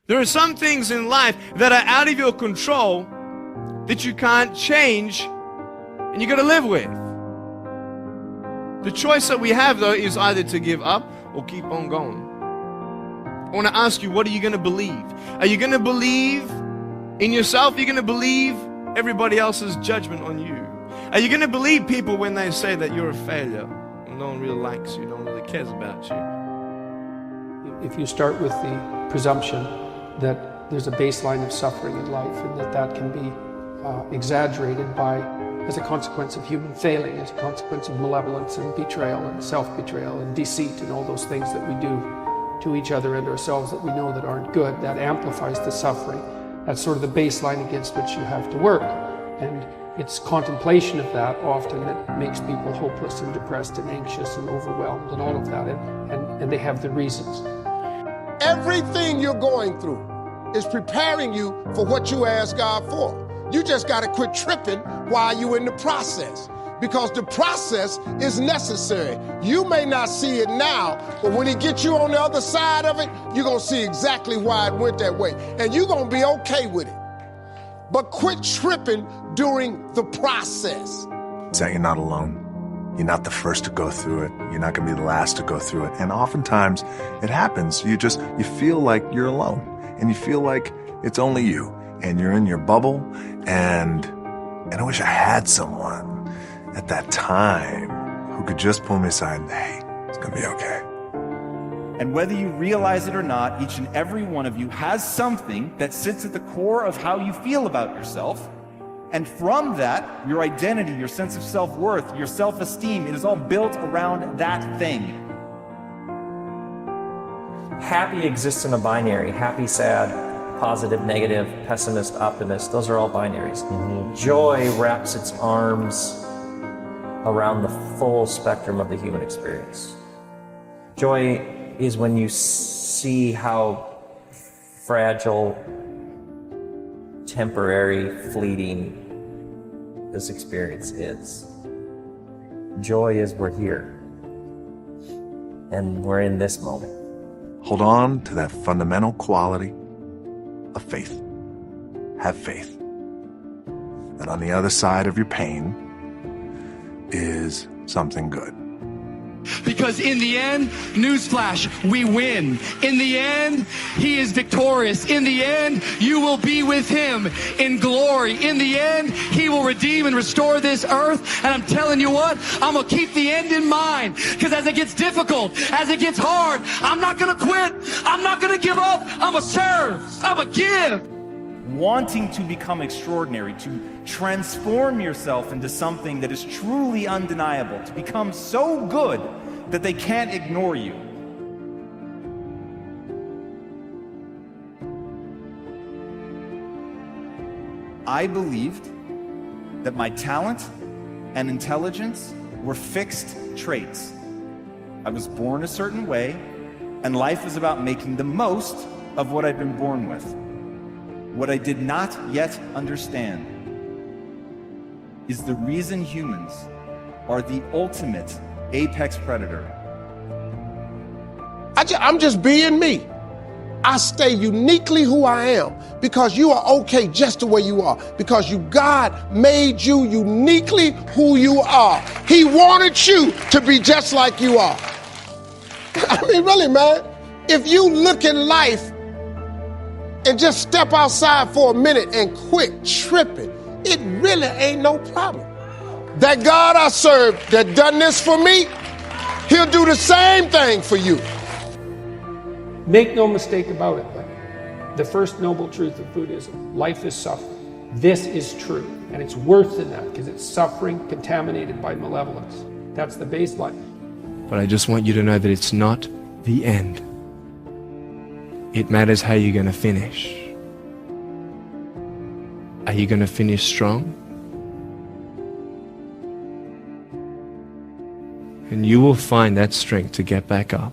There are some things in life that are out of your control that you can't change and you got to live with. The choice that we have, though, is either to give up or keep on going. I want to ask you, what are you going to believe? Are you going to believe in yourself? Are you going to believe everybody else's judgment on you? Are you going to believe people when they say that you're a failure and no one really likes you, no one really cares about you? If you start with the presumption that there's a baseline of suffering in life and that can be exaggerated as a consequence of human failing, as a consequence of malevolence and betrayal and self-betrayal and deceit and all those things that we do to each other and ourselves that we know that aren't good, that amplifies the suffering. That's sort of the baseline against which you have to work. And it's contemplation of that often that makes people hopeless and depressed and anxious and overwhelmed and all of that, and they have the reasons. Everything you're going through is preparing you for what you ask God for. You just got to quit tripping while you're in the process, because the process is necessary. You may not see it now, but when he gets you on the other side of it, you're going to see exactly why it went that way, and you're going to be okay with it. But quit tripping during the process. So you're not alone. You're not the first to go through it. You're not going to be the last to go through it. And oftentimes it happens. You feel like you're alone, and you feel like it's only you, and you're in your bubble. And I wish I had someone at that time who could just pull me aside and, hey, it's going to be okay. And whether you realize it or not, each and every one of you has something that sits at the core of how you feel about yourself. And from that, your identity, your sense of self-worth, your self-esteem, it is all built around that thing. Happy exists in a binary. Happy, sad, positive, negative, pessimist, optimist. Those are all binaries. Joy wraps its arms around the full spectrum of the human experience. Joy is when you see how fragile, temporary, fleeting this experience is. Joy is we're here, and we're in this moment. Hold on to that fundamental quality of faith. Have faith. And on the other side of your pain is something good. Because in the end, newsflash, we win. In the end, he is victorious. In the end, you will be with him in glory. In the end, he will redeem and restore this earth. And I'm telling you what, I'm going to keep the end in mind. Because as it gets difficult, as it gets hard, I'm not going to quit. I'm not going to give up. I'm going to serve. I'm going to give. Wanting to become extraordinary, to transform yourself into something that is truly undeniable, to become so good that they can't ignore you. I believed that my talent and intelligence were fixed traits. I was born a certain way, and life was about making the most of what I'd been born with. What I did not yet understand is the reason humans are the ultimate apex predator. I'm just being me. I stay uniquely who I am because you are okay just the way you are, because God made you uniquely who you are. He wanted you to be just like you are. I mean, really, man, if you look at life and just step outside for a minute and quit tripping, it really ain't no problem. That God I serve that done this for me, he'll do the same thing for you. Make no mistake about it, the first noble truth of Buddhism, life is suffering. This is true, and it's worse than that because it's suffering contaminated by malevolence. That's the baseline. But I just want you to know that it's not the end. It matters how you're going to finish. Are you going to finish strong? And you will find that strength to get back up.